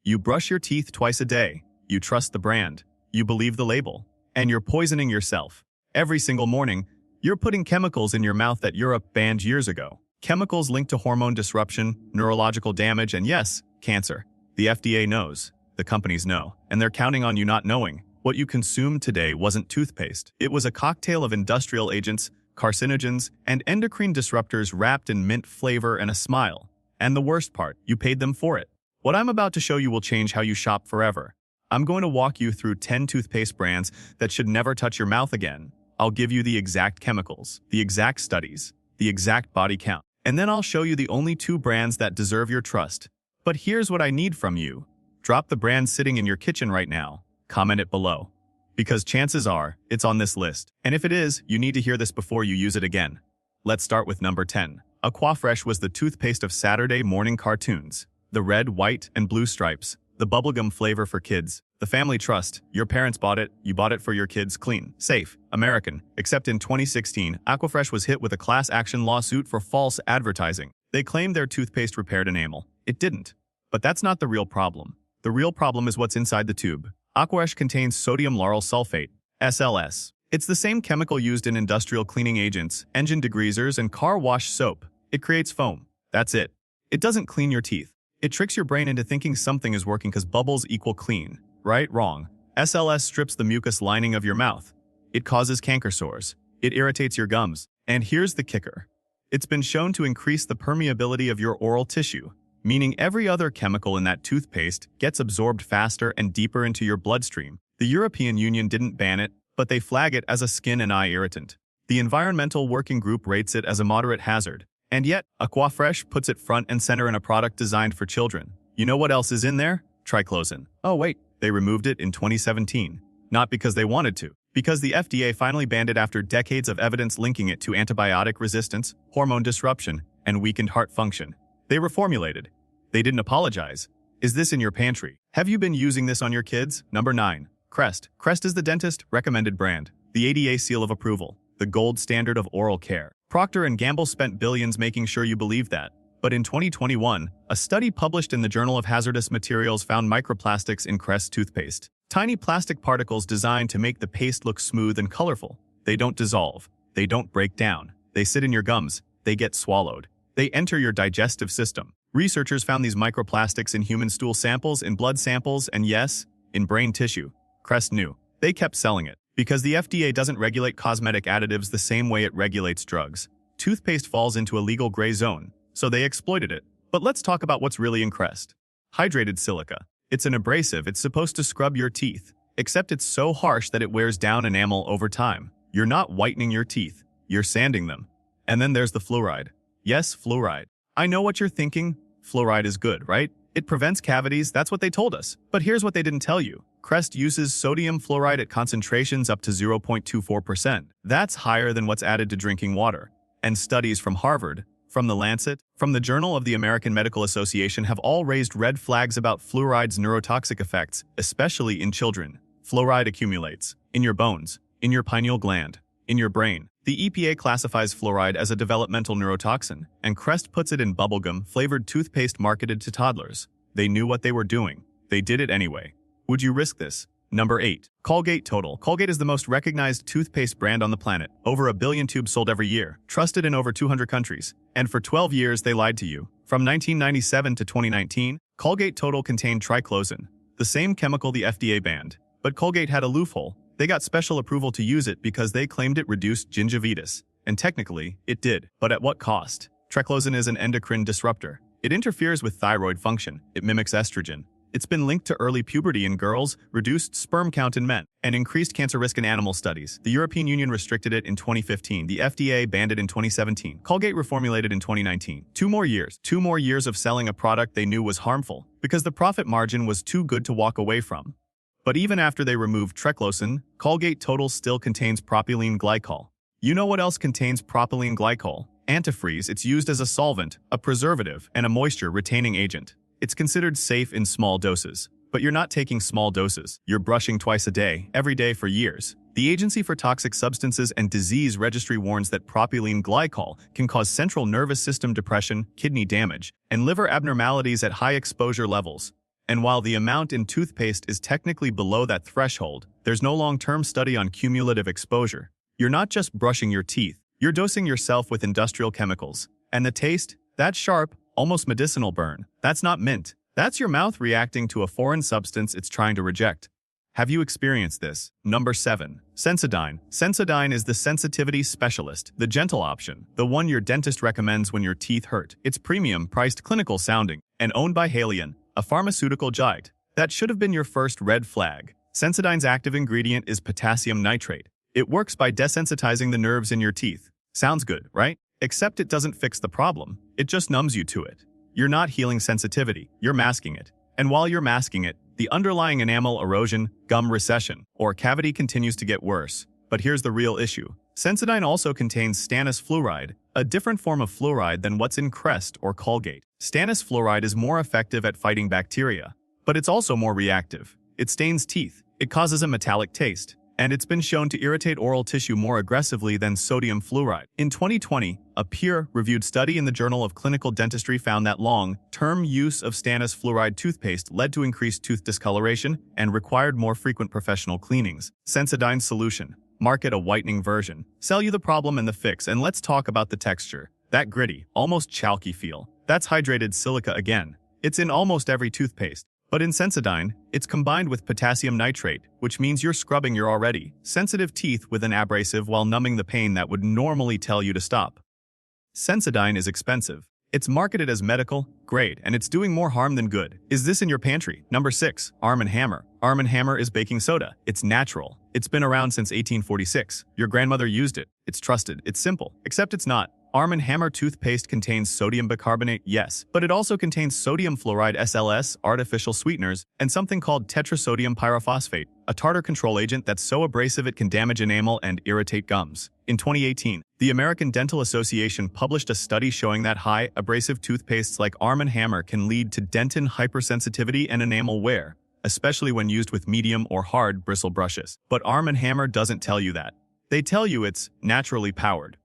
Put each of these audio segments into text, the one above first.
You brush your teeth twice a day. You trust the brand. You believe the label. And you're poisoning yourself. Every single morning, you're putting chemicals in your mouth that Europe banned years ago. Chemicals linked to hormone disruption, neurological damage, and yes, cancer. The FDA knows. The companies know. And they're counting on you not knowing. What you consumed today wasn't toothpaste. It was a cocktail of industrial agents, carcinogens, and endocrine disruptors wrapped in mint flavor and a smile. And the worst part, you paid them for it. What I'm about to show you will change how you shop forever. I'm going to walk you through 10 toothpaste brands that should never touch your mouth again. I'll give you the exact chemicals, the exact studies, the exact body count, and then I'll show you the only 2 brands that deserve your trust. But here's what I need from you. Drop the brand sitting in your kitchen right now. Comment it below. Because chances are, it's on this list. And if it is, you need to hear this before you use it again. Let's start with number 10. Aquafresh was the toothpaste of Saturday morning cartoons. The red, white, and blue stripes. The bubblegum flavor for kids. The family trust. Your parents bought it, you bought it for your kids. Clean, safe, American. Except in 2016, Aquafresh was hit with a class action lawsuit for false advertising. They claimed their toothpaste repaired enamel. It didn't. But that's not the real problem. The real problem is what's inside the tube. Aquafresh contains sodium lauryl sulfate, SLS. It's the same chemical used in industrial cleaning agents, engine degreasers, and car wash soap. It creates foam. That's it. It doesn't clean your teeth. It tricks your brain into thinking something is working because bubbles equal clean. Right? Wrong. SLS strips the mucus lining of your mouth. It causes canker sores. It irritates your gums. And here's the kicker. It's been shown to increase the permeability of your oral tissue, meaning every other chemical in that toothpaste gets absorbed faster and deeper into your bloodstream. The European Union didn't ban it, but they flag it as a skin and eye irritant. The Environmental Working Group rates it as a moderate hazard. And yet, Aquafresh puts it front and center in a product designed for children. You know what else is in there? Triclosan. Oh wait, they removed it in 2017. Not because they wanted to. Because the FDA finally banned it after decades of evidence linking it to antibiotic resistance, hormone disruption, and weakened heart function. They reformulated. They didn't apologize. Is this in your pantry? Have you been using this on your kids? Number 9. Crest. Crest is the dentist recommended brand. The ADA seal of approval. The gold standard of oral care. Procter & Gamble spent billions making sure you believe that. But in 2021, a study published in the Journal of Hazardous Materials found microplastics in Crest toothpaste. Tiny plastic particles designed to make the paste look smooth and colorful. They don't dissolve. They don't break down. They sit in your gums. They get swallowed. They enter your digestive system. Researchers found these microplastics in human stool samples, in blood samples, and yes, in brain tissue. Crest knew. They kept selling it. Because the FDA doesn't regulate cosmetic additives the same way it regulates drugs. Toothpaste falls into a legal gray zone, so they exploited it. But let's talk about what's really in Crest. Hydrated silica. It's an abrasive. It's supposed to scrub your teeth. Except it's so harsh that it wears down enamel over time. You're not whitening your teeth. You're sanding them. And then there's the fluoride. Yes, fluoride. I know what you're thinking. Fluoride is good, right? It prevents cavities, that's what they told us. But here's what they didn't tell you. Crest uses sodium fluoride at concentrations up to 0.24%. That's higher than what's added to drinking water. And studies from Harvard, from The Lancet, from the Journal of the American Medical Association have all raised red flags about fluoride's neurotoxic effects, especially in children. Fluoride accumulates in your bones, in your pineal gland, in your brain. The EPA classifies fluoride as a developmental neurotoxin, and Crest puts it in bubblegum-flavored toothpaste marketed to toddlers. They knew what they were doing. They did it anyway. Would you risk this? Number 8. Colgate Total. Colgate is the most recognized toothpaste brand on the planet. Over 1 billion tubes sold every year. Trusted in over 200 countries. And for 12 years, they lied to you. From 1997 to 2019, Colgate Total contained triclosan, the same chemical the FDA banned. But Colgate had a loophole. They got special approval to use it because they claimed it reduced gingivitis. And technically, it did. But at what cost? Triclosan is an endocrine disruptor. It interferes with thyroid function. It mimics estrogen. It's been linked to early puberty in girls, reduced sperm count in men, and increased cancer risk in animal studies. The European Union restricted it in 2015. The FDA banned it in 2017. Colgate reformulated in 2019. 2 more years. 2 more years of selling a product they knew was harmful because the profit margin was too good to walk away from. But even after they removed triclosan, Colgate Total still contains propylene glycol. You know what else contains propylene glycol? Antifreeze. It's used as a solvent, a preservative, and a moisture-retaining agent. It's considered safe in small doses. But you're not taking small doses. You're brushing twice a day, every day for years. The Agency for Toxic Substances and Disease Registry warns that propylene glycol can cause central nervous system depression, kidney damage, and liver abnormalities at high exposure levels. And while the amount in toothpaste is technically below that threshold, there's no long-term study on cumulative exposure. You're not just brushing your teeth, you're dosing yourself with industrial chemicals. And the taste? That sharp, almost medicinal burn. That's not mint. That's your mouth reacting to a foreign substance it's trying to reject. Have you experienced this? Number 7. Sensodyne. Sensodyne is the sensitivity specialist, the gentle option, the one your dentist recommends when your teeth hurt. It's premium, priced, clinical sounding, and owned by Haleon, a pharmaceutical giant. That should have been your first red flag. Sensodyne's active ingredient is potassium nitrate. It works by desensitizing the nerves in your teeth. Sounds good, right? Except it doesn't fix the problem. It just numbs you to it. You're not healing sensitivity, you're masking it. And while you're masking it, the underlying enamel erosion, gum recession, or cavity continues to get worse. But here's the real issue. Sensodyne also contains stannous fluoride, a different form of fluoride than what's in Crest or Colgate. Stannous fluoride is more effective at fighting bacteria, but it's also more reactive. It stains teeth, it causes a metallic taste, and it's been shown to irritate oral tissue more aggressively than sodium fluoride. In 2020, a peer-reviewed study in the Journal of Clinical Dentistry found that long-term use of stannous fluoride toothpaste led to increased tooth discoloration and required more frequent professional cleanings. Sensodyne's solution: market a whitening version. Sell you the problem and the fix, and let's talk about the texture. That gritty, almost chalky feel. That's hydrated silica again. It's in almost every toothpaste. But in Sensodyne, it's combined with potassium nitrate, which means you're scrubbing your already sensitive teeth with an abrasive while numbing the pain that would normally tell you to stop. Sensodyne is expensive. It's marketed as medical, grade, and it's doing more harm than good. Is this in your pantry? Number 6. Arm & Hammer. Arm & Hammer is baking soda. It's natural. It's been around since 1846. Your grandmother used it. It's trusted. It's simple. Except it's not. Arm & Hammer toothpaste contains sodium bicarbonate, yes, but it also contains sodium fluoride SLS, artificial sweeteners, and something called tetrasodium pyrophosphate, a tartar control agent that's so abrasive it can damage enamel and irritate gums. In 2018, the American Dental Association published a study showing that high abrasive toothpastes like Arm & Hammer can lead to dentin hypersensitivity and enamel wear, especially when used with medium or hard bristle brushes. But Arm & Hammer doesn't tell you that. They tell you it's naturally powered.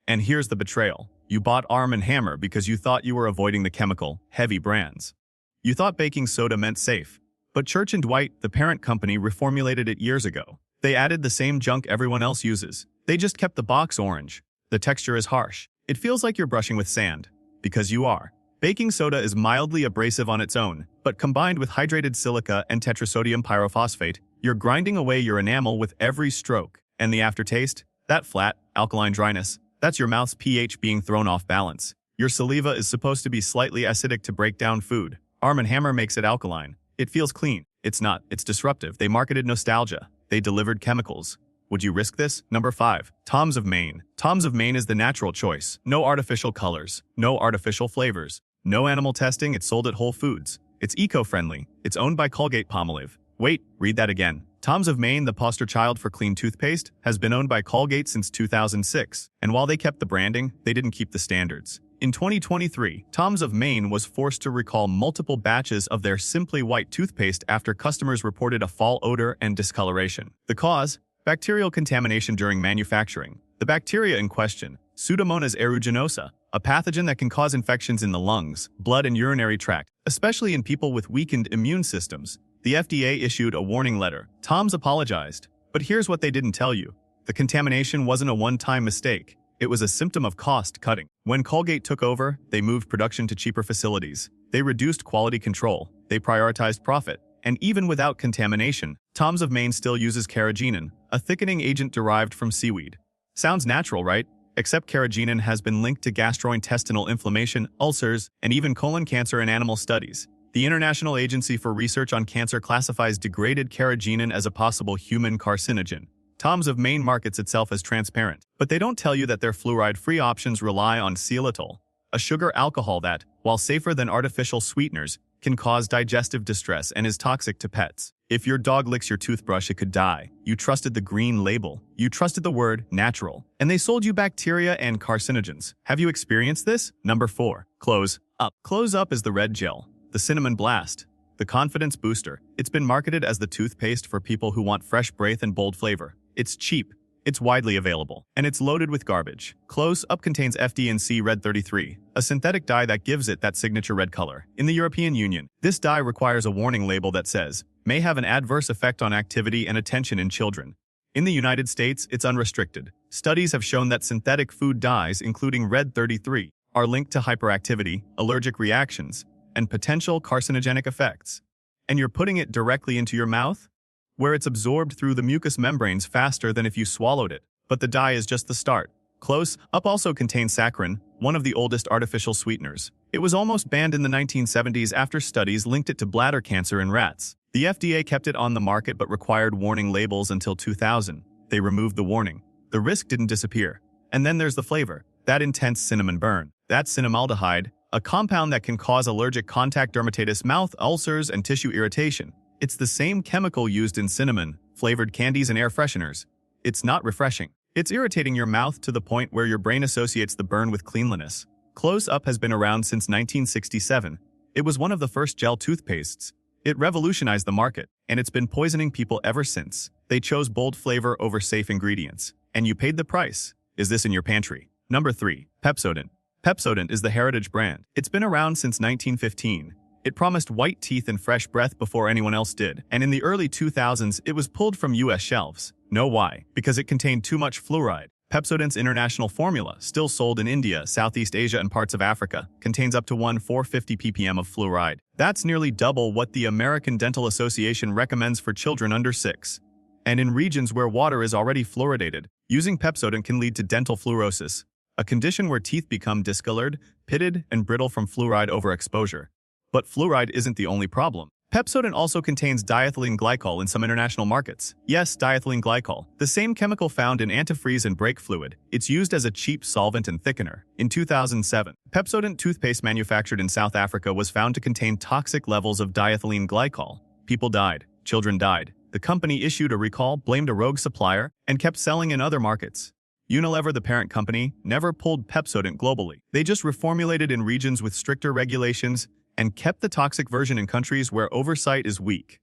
And here's the betrayal. You bought Arm & Hammer because you thought you were avoiding the chemical, heavy brands. You thought baking soda meant safe. But Church & Dwight, the parent company, reformulated it years ago. They added the same junk everyone else uses. They just kept the box orange. The texture is harsh. It feels like you're brushing with sand. Because you are. Baking soda is mildly abrasive on its own, but combined with hydrated silica and tetrasodium pyrophosphate, you're grinding away your enamel with every stroke. And the aftertaste? That flat, alkaline dryness. That's your mouth's pH being thrown off balance. Your saliva is supposed to be slightly acidic to break down food. Arm & Hammer makes it alkaline. It feels clean. It's not. It's disruptive. They marketed nostalgia. They delivered chemicals. Would you risk this? Number 5. Tom's of Maine. Tom's of Maine is the natural choice. No artificial colors. No artificial flavors. No animal testing. It's sold at Whole Foods. It's eco-friendly. It's owned by Colgate-Palmolive. Wait, read that again. Tom's of Maine, the poster child for clean toothpaste, has been owned by Colgate since 2006. And while they kept the branding, they didn't keep the standards. In 2023, Tom's of Maine was forced to recall multiple batches of their Simply White toothpaste after customers reported a fall odor and discoloration. The cause? Bacterial contamination during manufacturing. The bacteria in question, Pseudomonas aeruginosa, a pathogen that can cause infections in the lungs, blood, and urinary tract, especially in people with weakened immune systems. The FDA issued a warning letter. Tom's apologized. But here's what they didn't tell you. The contamination wasn't a one-time mistake. It was a symptom of cost cutting. When Colgate took over, they moved production to cheaper facilities. They reduced quality control. They prioritized profit. And even without contamination, Tom's of Maine still uses carrageenan, a thickening agent derived from seaweed. Sounds natural, right? Except carrageenan has been linked to gastrointestinal inflammation, ulcers, and even colon cancer in animal studies. The International Agency for Research on Cancer classifies degraded carrageenan as a possible human carcinogen. Tom's of Maine markets itself as transparent, but they don't tell you that their fluoride-free options rely on xylitol, a sugar alcohol that, while safer than artificial sweeteners, can cause digestive distress and is toxic to pets. If your dog licks your toothbrush, it could die. You trusted the green label. You trusted the word natural. And they sold you bacteria and carcinogens. Have you experienced this? Number 4. Close Up. Close Up is the red gel. The Cinnamon Blast, the confidence booster. It's been marketed as the toothpaste for people who want fresh breath and bold flavor. It's cheap, It's widely available, and it's loaded with garbage. Close Up contains FD&C Red 33, a synthetic dye that gives it that signature red color. In the European Union, this dye requires a warning label that says, may have an adverse effect on activity and attention in children. In the United States, it's unrestricted. Studies have shown that synthetic food dyes, including Red 33, are linked to hyperactivity, allergic reactions, and potential carcinogenic effects. And you're putting it directly into your mouth, where it's absorbed through the mucous membranes faster than if you swallowed it. But the dye is just the start. Close Up also contains saccharin, one of the oldest artificial sweeteners. It was almost banned in the 1970s after studies linked it to bladder cancer in rats. The FDA kept it on the market but required warning labels until 2000. They removed the warning. The risk didn't disappear. And then there's the flavor, that intense cinnamon burn. That's cinnamaldehyde, a compound that can cause allergic contact dermatitis, mouth ulcers, and tissue irritation. It's the same chemical used in cinnamon, flavored candies, and air fresheners. It's not refreshing. It's irritating your mouth to the point where your brain associates the burn with cleanliness. Close Up has been around since 1967. It was one of the first gel toothpastes. It revolutionized the market, and it's been poisoning people ever since. They chose bold flavor over safe ingredients, and you paid the price. Is this in your pantry? Number 3. Pepsodent. Pepsodent is the heritage brand. It's been around since 1915. It promised white teeth and fresh breath before anyone else did, and in the early 2000s, it was pulled from US shelves. Know why? Because it contained too much fluoride. Pepsodent's international formula, still sold in India, Southeast Asia, and parts of Africa, contains up to 450 ppm of fluoride. That's nearly double what the American Dental Association recommends for children under 6. And in regions where water is already fluoridated, using Pepsodent can lead to dental fluorosis, a condition where teeth become discolored, pitted, and brittle from fluoride overexposure. But fluoride isn't the only problem. Pepsodent also contains diethylene glycol in some international markets. Yes, diethylene glycol, the same chemical found in antifreeze and brake fluid. It's used as a cheap solvent and thickener. In 2007, Pepsodent toothpaste manufactured in South Africa was found to contain toxic levels of diethylene glycol. People died. Children died. The company issued a recall, blamed a rogue supplier, and kept selling in other markets. Unilever, the parent company, never pulled Pepsodent globally. They just reformulated in regions with stricter regulations and kept the toxic version in countries where oversight is weak.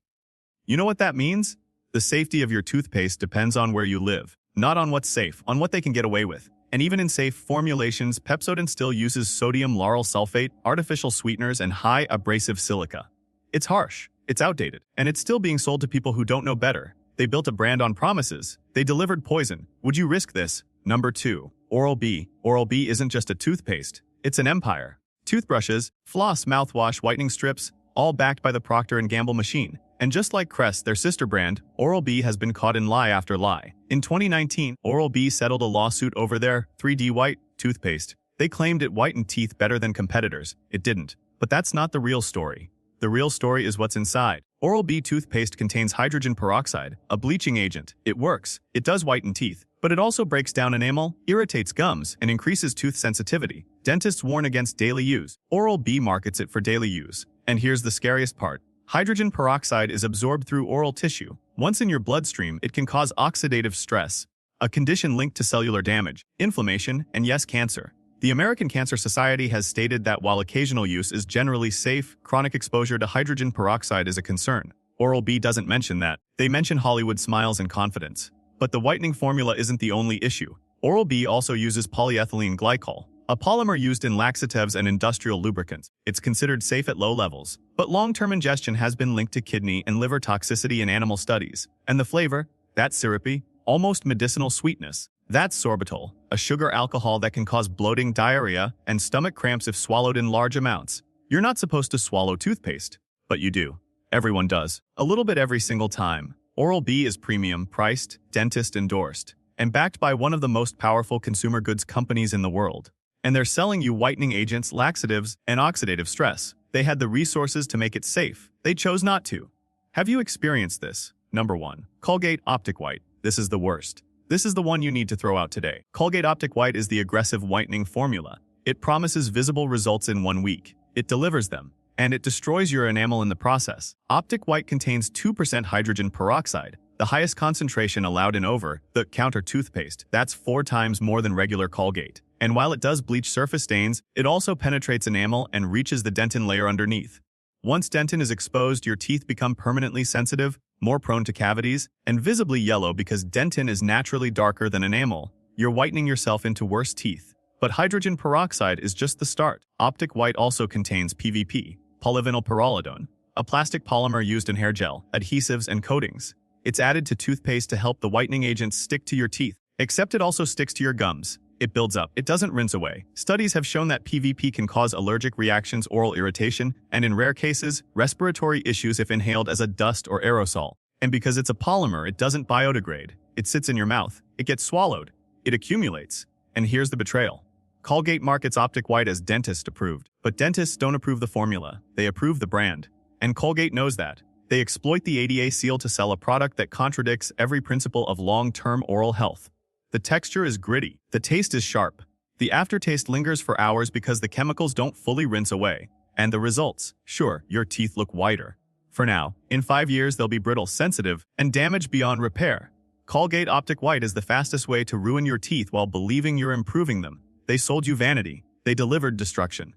You know what that means? The safety of your toothpaste depends on where you live, not on what's safe, on what they can get away with. And even in safe formulations, Pepsodent still uses sodium lauryl sulfate, artificial sweeteners, and high abrasive silica. It's harsh, it's outdated, and it's still being sold to people who don't know better. They built a brand on promises. They delivered poison. Would you risk this? Number 2. Oral-B. Oral-B isn't just a toothpaste, it's an empire. Toothbrushes, floss, mouthwash, whitening strips, all backed by the Procter & Gamble machine. And just like Crest, their sister brand, Oral-B has been caught in lie after lie. In 2019, Oral-B settled a lawsuit over their 3D White toothpaste. They claimed it whitened teeth better than competitors. It didn't. But that's not the real story. The real story is what's inside. Oral-B toothpaste contains hydrogen peroxide, a bleaching agent. It works. It does whiten teeth. But it also breaks down enamel, irritates gums, and increases tooth sensitivity. Dentists warn against daily use. Oral-B markets it for daily use. And here's the scariest part. Hydrogen peroxide is absorbed through oral tissue. Once in your bloodstream, it can cause oxidative stress, a condition linked to cellular damage, inflammation, and yes, cancer. The American Cancer Society has stated that while occasional use is generally safe, chronic exposure to hydrogen peroxide is a concern. Oral-B doesn't mention that. They mention Hollywood smiles and confidence. But the whitening formula isn't the only issue. Oral-B also uses polyethylene glycol, a polymer used in laxatives and industrial lubricants. It's considered safe at low levels, but long-term ingestion has been linked to kidney and liver toxicity in animal studies. And the flavor? That syrupy, almost medicinal sweetness. That's sorbitol, a sugar alcohol that can cause bloating, diarrhea, and stomach cramps if swallowed in large amounts. You're not supposed to swallow toothpaste, but you do. Everyone does. A little bit every single time. Oral-B is premium, priced, dentist endorsed, and backed by one of the most powerful consumer goods companies in the world. And they're selling you whitening agents, laxatives, and oxidative stress. They had the resources to make it safe. They chose not to. Have you experienced this? Number 1. Colgate Optic White. This is the worst. This is the one you need to throw out today. Colgate Optic White is the aggressive whitening formula. It promises visible results in 1 week. It delivers them. And it destroys your enamel in the process. Optic White contains 2% hydrogen peroxide, the highest concentration allowed in over-the-counter toothpaste. That's 4 times more than regular Colgate. And while it does bleach surface stains, it also penetrates enamel and reaches the dentin layer underneath. Once dentin is exposed, your teeth become permanently sensitive, more prone to cavities, and visibly yellow because dentin is naturally darker than enamel. You're whitening yourself into worse teeth. But hydrogen peroxide is just the start. Optic White also contains PVP, polyvinyl pyrrolidone, a plastic polymer used in hair gel, adhesives, and coatings. It's added to toothpaste to help the whitening agents stick to your teeth, except it also sticks to your gums. It builds up. It doesn't rinse away. Studies have shown that PVP can cause allergic reactions, oral irritation, and in rare cases, respiratory issues if inhaled as a dust or aerosol. And because it's a polymer, it doesn't biodegrade. It sits in your mouth. It gets swallowed. It accumulates. And here's the betrayal. Colgate markets Optic White as dentist approved. But dentists don't approve the formula. They approve the brand. And Colgate knows that. They exploit the ADA seal to sell a product that contradicts every principle of long-term oral health. The texture is gritty. The taste is sharp. The aftertaste lingers for hours because the chemicals don't fully rinse away. And the results? Sure, your teeth look whiter. For now. In 5 years, they'll be brittle, sensitive, and damaged beyond repair. Colgate Optic White is the fastest way to ruin your teeth while believing you're improving them. They sold you vanity. They delivered destruction.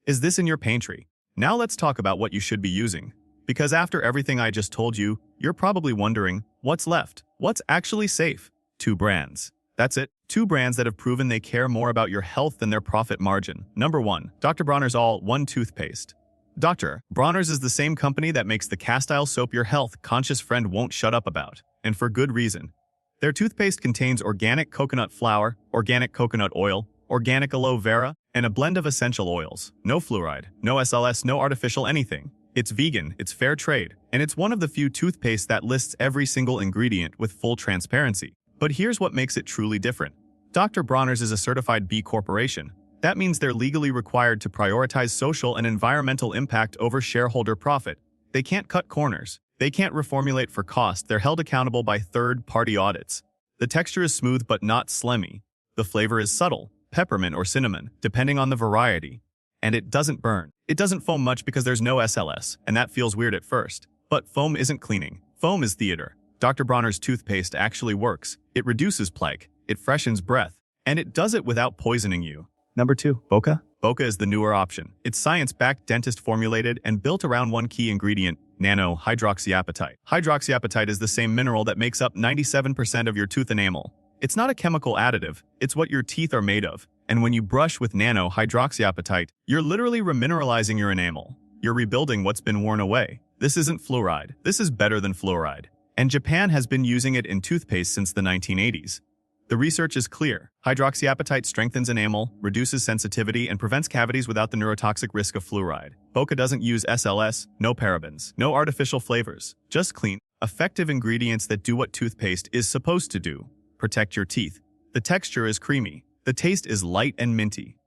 Is this in your pantry? Now let's talk about what you should be using. Because after everything I just told you, you're probably wondering, what's left? What's actually safe? 2 brands. That's it. 2 brands that have proven they care more about your health than their profit margin. Number 1. Dr. Bronner's All-1 Toothpaste. Dr. Bronner's is the same company that makes the cast-iron soap your health-conscious friend won't shut up about. And for good reason. Their toothpaste contains organic coconut flour, organic coconut oil, organic aloe vera, and a blend of essential oils. No fluoride, no SLS, no artificial anything. It's vegan, it's fair trade, and it's one of the few toothpastes that lists every single ingredient with full transparency. But here's what makes it truly different. Dr. Bronner's is a certified B Corporation. That means they're legally required to prioritize social and environmental impact over shareholder profit. They can't cut corners. They can't reformulate for cost. They're held accountable by third-party audits. The texture is smooth but not slimy. The flavor is subtle, peppermint or cinnamon, depending on the variety. And it doesn't burn. It doesn't foam much because there's no SLS, and that feels weird at first. But foam isn't cleaning. Foam is theater. Dr. Bronner's toothpaste actually works. It reduces plaque, it freshens breath, and it does it without poisoning you. Number 2. Boka. Boka is the newer option. It's science-backed, dentist-formulated, and built around one key ingredient, nano-hydroxyapatite. Hydroxyapatite is the same mineral that makes up 97% of your tooth enamel. It's not a chemical additive, it's what your teeth are made of. And when you brush with nano-hydroxyapatite, you're literally remineralizing your enamel. You're rebuilding what's been worn away. This isn't fluoride. This is better than fluoride. And Japan has been using it in toothpaste since the 1980s. The research is clear. Hydroxyapatite strengthens enamel, reduces sensitivity, and prevents cavities without the neurotoxic risk of fluoride. Boka doesn't use SLS, no parabens, no artificial flavors, just clean, effective ingredients that do what toothpaste is supposed to do. Protect your teeth. The texture is creamy. The taste is light and minty.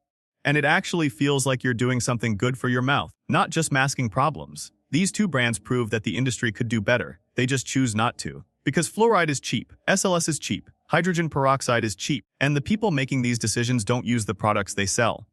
And it actually feels like you're doing something good for your mouth, not just masking problems. These 2 brands prove that the industry could do better. They just choose not to. Because fluoride is cheap, SLS is cheap, hydrogen peroxide is cheap, and the people making these decisions don't use the products they sell.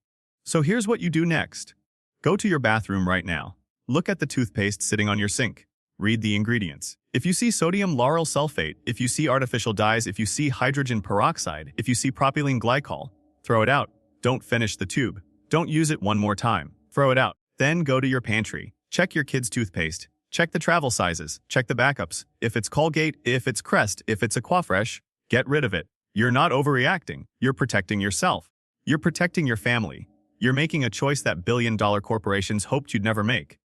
So here's what you do next. Go to your bathroom right now. Look at the toothpaste sitting on your sink. Read the ingredients. If you see sodium lauryl sulfate, if you see artificial dyes, if you see hydrogen peroxide, if you see propylene glycol, throw it out. Don't finish the tube. Don't use it one more time. Throw it out. Then go to your pantry. Check your kids' toothpaste. Check the travel sizes. Check the backups. If it's Colgate, if it's Crest, if it's Aquafresh, get rid of it. You're not overreacting. You're protecting yourself. You're protecting your family. You're making a choice that billion-dollar corporations hoped you'd never make.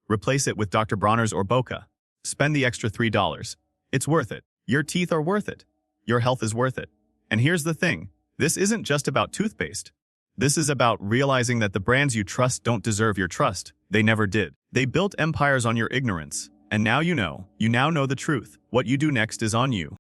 Replace it with Dr. Bronner's or Boka. Spend the extra $3. It's worth it. Your teeth are worth it. Your health is worth it. And here's the thing. This isn't just about toothpaste. This is about realizing that the brands you trust don't deserve your trust. They never did. They built empires on your ignorance. And now you know. You now know the truth. What you do next is on you.